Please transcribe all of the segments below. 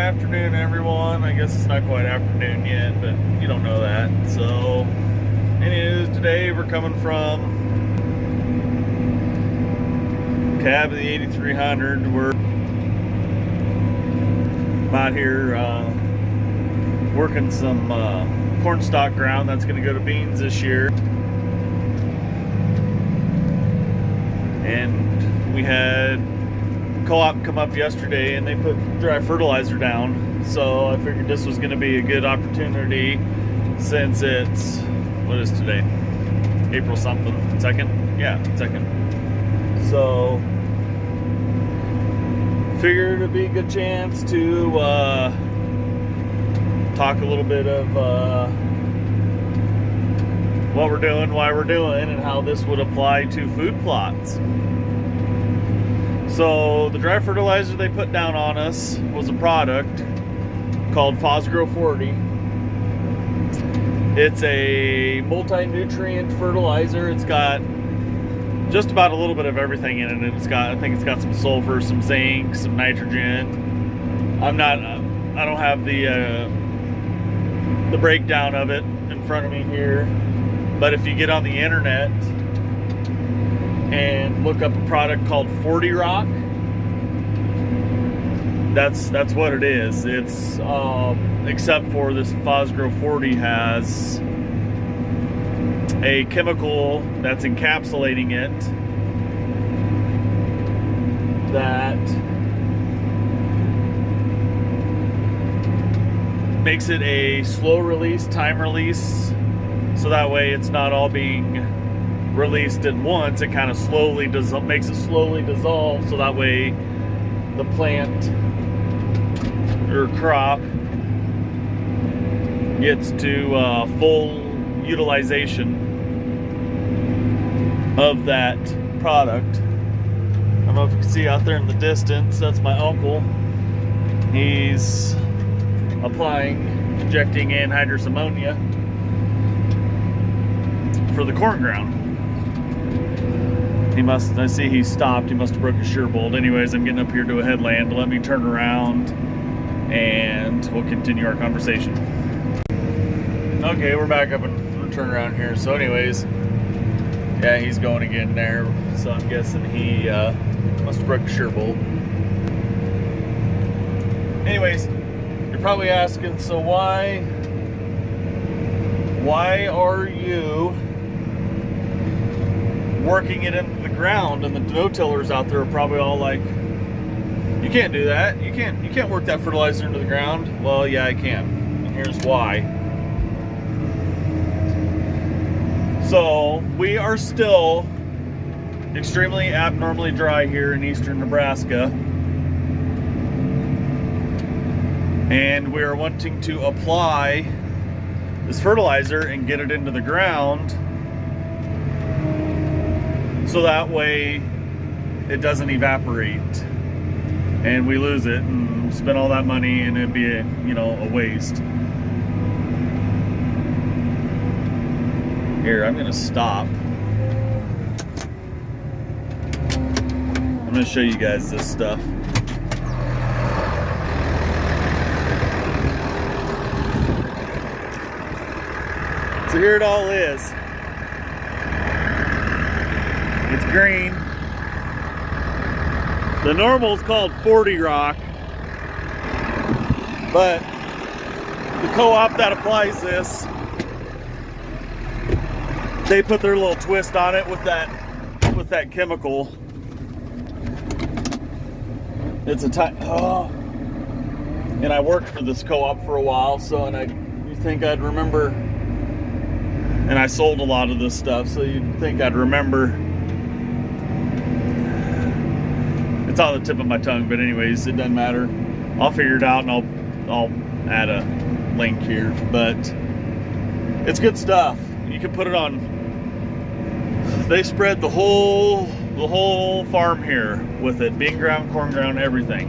afternoon, everyone. I guess it's not quite afternoon yet, but you don't know that. So, anyways, today we're coming from cab of the 8300. We're out here working some corn stalk ground that's going to go to beans this year. And we had co-op come up yesterday and they put dry fertilizer down, so I figured this was going to be a good opportunity since it's, what is today, April something, 2nd? Yeah, 2nd. So figured it'd be a good chance to talk a little bit of what we're doing, why we're doing, and how this would apply to food plots. So the dry fertilizer they put down on us was a product called Phosgro 40. It's a multi-nutrient fertilizer. It's got just about a little bit of everything in it. I think it's got some sulfur, some zinc, some nitrogen. I don't have the breakdown of it in front of me here, but if you get on the internet and look up a product called 40 Rock, that's what it is. It's except for this Phosgro 40 has a chemical that's encapsulating it that makes it a slow release, time release, so that way it's not all being released at once. It kind of slowly makes it slowly dissolve, so that way the plant or crop gets to full utilization of that product. I don't know if you can see out there in the distance, that's my uncle. He's injecting anhydrous ammonia for the corn ground. I see he stopped. He must have broke his shear bolt. Anyways, I'm getting up here to a headland to let me turn around and we'll continue our conversation. Okay, we're back up and turn around here. So anyways, yeah, he's going again there. So I'm guessing he must have broke a shear bolt. Anyways, you're probably asking, so why are you working it into the ground? And the no-tillers out there are probably all like, you can't do that. You can't work that fertilizer into the ground. Well, yeah, I can. And here's why. So we are still extremely abnormally dry here in eastern Nebraska, and we are wanting to apply this fertilizer and get it into the ground so that way it doesn't evaporate and we lose it and spend all that money and it'd be a waste. Here, I'm gonna stop. I'm gonna show you guys this stuff. So here it all is. It's green. The normal is called 40 Rock, but the co-op that applies this, they put their little twist on it with that chemical. It's and I worked for this co-op for a while, so you think I'd remember, and I sold a lot of this stuff, so you'd think I'd remember. It's on the tip of my tongue, but anyways, it doesn't matter. I'll figure it out and I'll add a link here, but it's good stuff. You can put it on. They spread the whole farm here with it. Bean ground, corn ground, everything.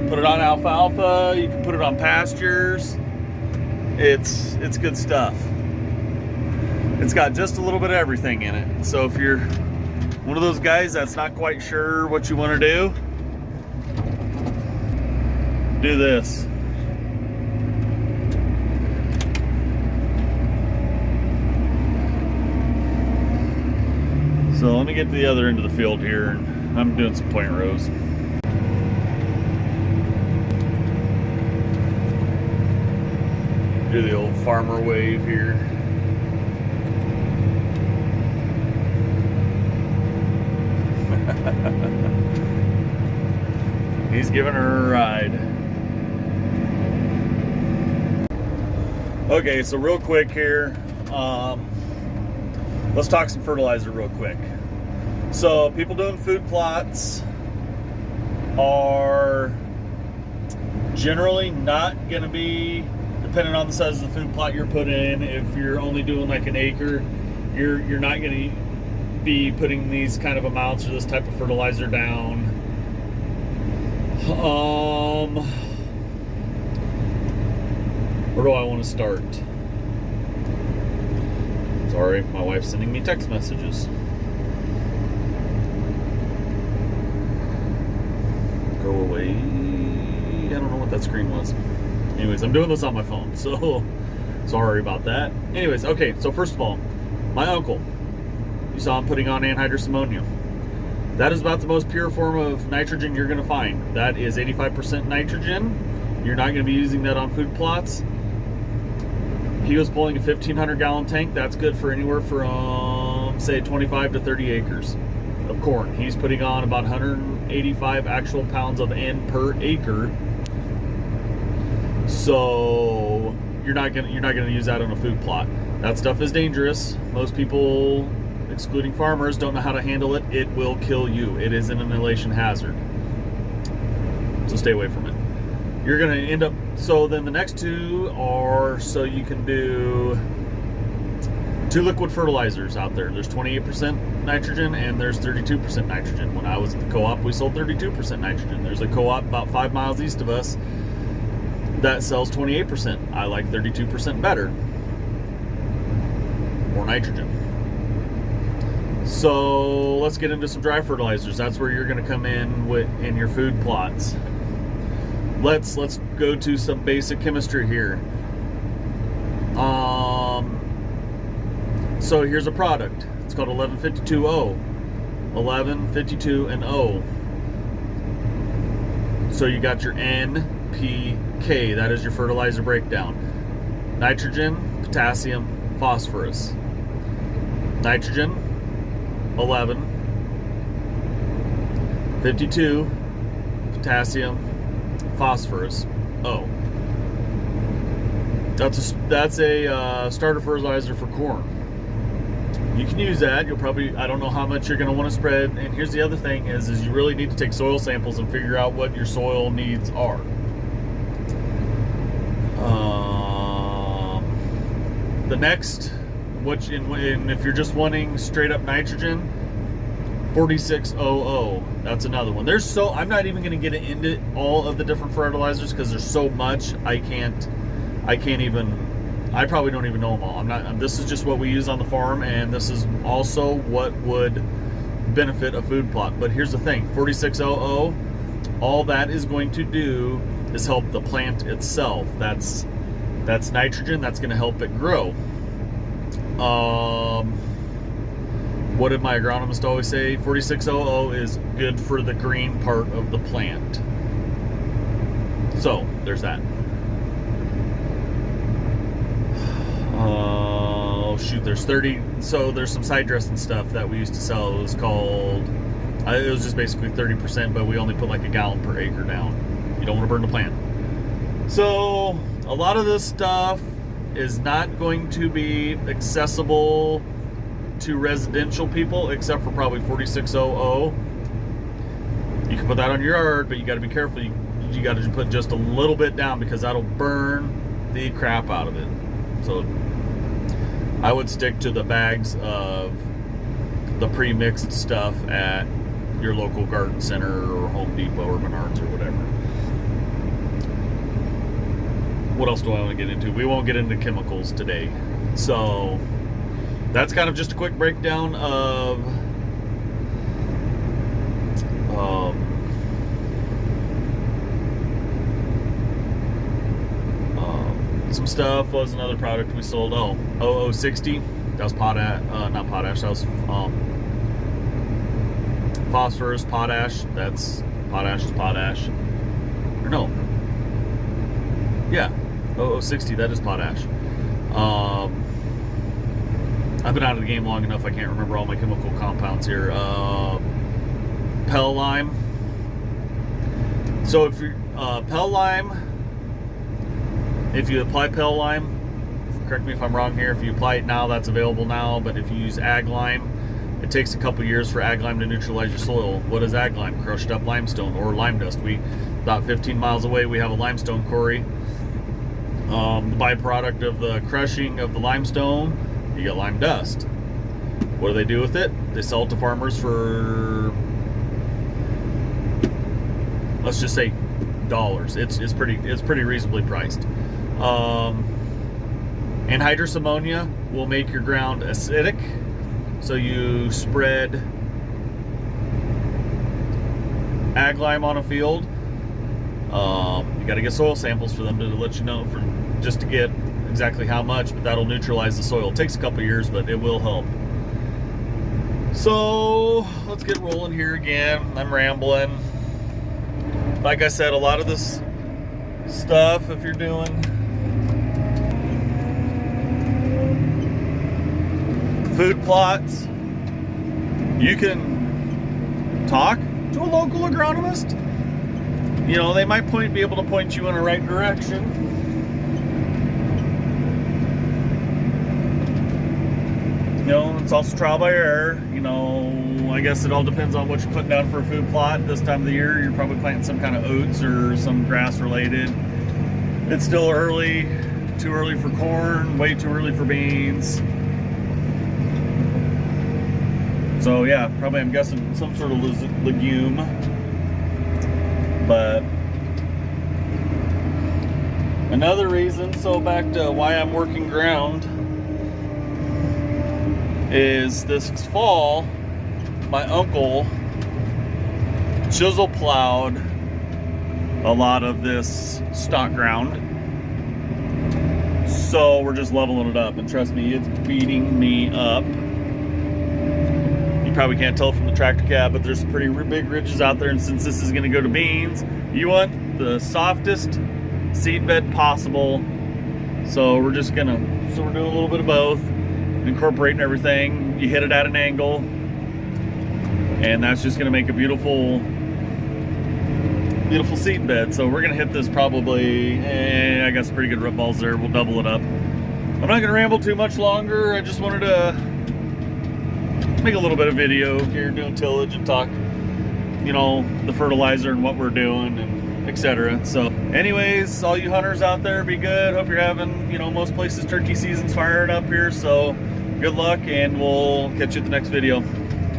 Put it on alfalfa, you can put it on pastures. It's good stuff. It's got just a little bit of everything in it. So if you're one of those guys that's not quite sure what you want to do this. So let me get to the other end of the field here. I'm doing some point rows. Do the old farmer wave here. He's giving her a ride. Okay, so real quick here, let's talk some fertilizer real quick. So people doing food plots are generally not going to be, depending on the size of the food plot you're putting in, if you're only doing like an acre, you're not going to be putting these kind of amounts or this type of fertilizer down. Where do I want to start? Sorry, my wife's sending me text messages. Go away. I don't know what that screen was. Anyways, I'm doing this on my phone, so sorry about that. Anyways, okay, so first of all, my uncle, you saw him putting on anhydrous ammonia. That is about the most pure form of nitrogen you're going to find. That is 85% nitrogen. You're not going to be using that on food plots. He was pulling a 1,500 gallon tank. That's good for anywhere from, say, 25 to 30 acres of corn. He's putting on about 185 actual pounds of N per acre. So you're not gonna use that on a food plot. That stuff is dangerous. Most people, excluding farmers, don't know how to handle it. It will kill you. It is an inhalation hazard. So stay away from it. You're going to end up, so then the next two are, so you can do 2 liquid fertilizers out there. There's 28% nitrogen and there's 32% nitrogen. When I was at the co-op, we sold 32% nitrogen. There's a co-op about 5 miles east of us that sells 28%. I like 32% better. More nitrogen. So let's get into some dry fertilizers. That's where you're going to come in in your food plots. Let's go to some basic chemistry here. So here's a product. It's called 1152O. 1152 and O. So you got your NPK. That is your fertilizer breakdown. Nitrogen, potassium, phosphorus. Nitrogen, 11. 52, potassium, phosphorus, O. That's a starter fertilizer for corn. You can use that. You'll probably, I don't know how much you're going to want to spread. And here's the other thing is you really need to take soil samples and figure out what your soil needs are. The next, if you're just wanting straight up nitrogen, 4600. That's another one. I'm not even going to get into all of the different fertilizers because there's so much. I probably don't even know them all. This is just what we use on the farm, and this is also what would benefit a food plot. But here's the thing, 4600, all that is going to do is help the plant itself. That's nitrogen. That's going to help it grow. What did my agronomist always say? 4600 is good for the green part of the plant. So there's that. Oh shoot, there's 30. So there's some side dressing stuff that we used to sell. It was called, it was just basically 30%, but we only put like a gallon per acre down. You don't want to burn the plant. So a lot of this stuff is not going to be accessible to residential people except for probably 4600. You can put that on your yard, but you got to be careful. You got to put just a little bit down because that'll burn the crap out of it. So I would stick to the bags of the pre-mixed stuff at your local garden center or Home Depot or Menards or whatever. What else do I want to get into? We won't get into chemicals today. So that's kind of just a quick breakdown of some stuff. Was another product we sold. Oh, 0060. That was not potash. That was phosphorus, potash. That's potash is potash. Or no. Yeah. 0060. That is potash. I've been out of the game long enough. I can't remember all my chemical compounds here. Pel lime. So if you Pel lime. If you apply Pel lime, correct me if I'm wrong here, if you apply it now, that's available now, but if you use ag lime, it takes a couple years for ag lime to neutralize your soil. What is ag lime? Crushed up limestone or lime dust. About 15 miles away, we have a limestone quarry. The byproduct of the crushing of the limestone, you get lime dust. What do they do with it? They sell it to farmers for, let's just say, dollars. It's pretty reasonably priced. Anhydrous ammonia will make your ground acidic, so you spread ag lime on a field. You got to get soil samples for them to let you know, just to get exactly how much, but that'll neutralize the soil. It takes a couple years, but it will help. So let's get rolling here again. I'm rambling. Like I said, a lot of this stuff, if you're doing food plots, you can talk to a local agronomist. You know, they might be able to point you in the right direction. You know, it's also trial by error. You know, I guess it all depends on what you're putting down for a food plot. This time of the year, you're probably planting some kind of oats or some grass related. It's still early, too early for corn, way too early for beans. So yeah, probably I'm guessing some sort of legume. But another reason, so back to why I'm working ground, is this fall, my uncle chisel plowed a lot of this stock ground. So we're just leveling it up, and trust me, it's beating me up. You probably can't tell from the tractor cab, but there's pretty big ridges out there, and since this is going to go to beans, you want the softest seed bed possible. So we're doing a little bit of both, incorporating everything. You hit it at an angle, and that's just going to make a beautiful seed bed. So we're going to hit this probably, I got some pretty good root balls there. We'll double it up. I'm not going to ramble too much longer. I just wanted to make a little bit of video here doing tillage and talk, you know, the fertilizer and what we're doing and etc. So anyways, all you hunters out there, be good. Hope you're having, you know, most places turkey season's fired up here. So good luck, and we'll catch you at the next video.